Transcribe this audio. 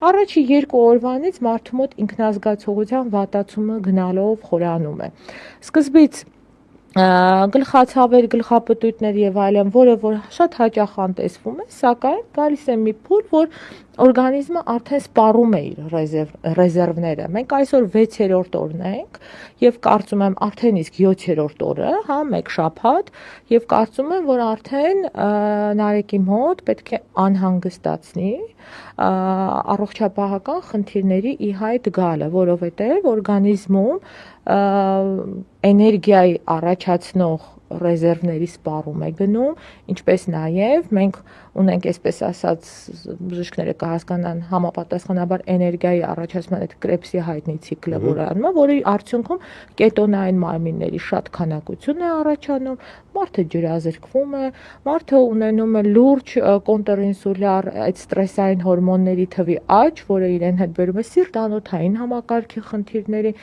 Առաջի 2 օրվանից մարդու մոտ ինքնազգացողության վատացումը գնալով խորանում է։ Սկզբից գլխացավեր, գլխապտույտներ եւ այլն, որը որ շատ հաճախ անտեսվում է, սակայն գալիս է մի փուլ, որ օրգանիզմը արդեն սպառում է իր ռեզերվները։ Մենք այսօր 6-րդ օրն ենք եւ կարծում եմ արդեն իսկ 7-րդ օրը, հա, 1 շաբաթ, եւ կարծում եմ, որ արդեն Նարեկի մոտ պետք է անհանգստացնի առողջապահական խնդիրների ի հայտ գալը, որովհետեւ օրգանիզմում էներգիայի առաջացնող ռեզերվների սպառում է գնում, ինչպես նաև մենք ունենք, այսպես ասած, բժիշկները կհասկանան համապատասխանաբար էներգիայի առաջացման այդ Կրեբսի հայտնի ցիկլը, որը անում է, որի արդյունքում կետոնային մարմինների շատ քանակություն է առաջանում, մարդը ջրազրկվում է, մարդը ունենում է լուրջ կոնտրինսուլյար այդ ստրեսային հորմոնների թվի աճ, որը իրեն հետ բերում է սիրտ-անոթային համակարգի խնդիրների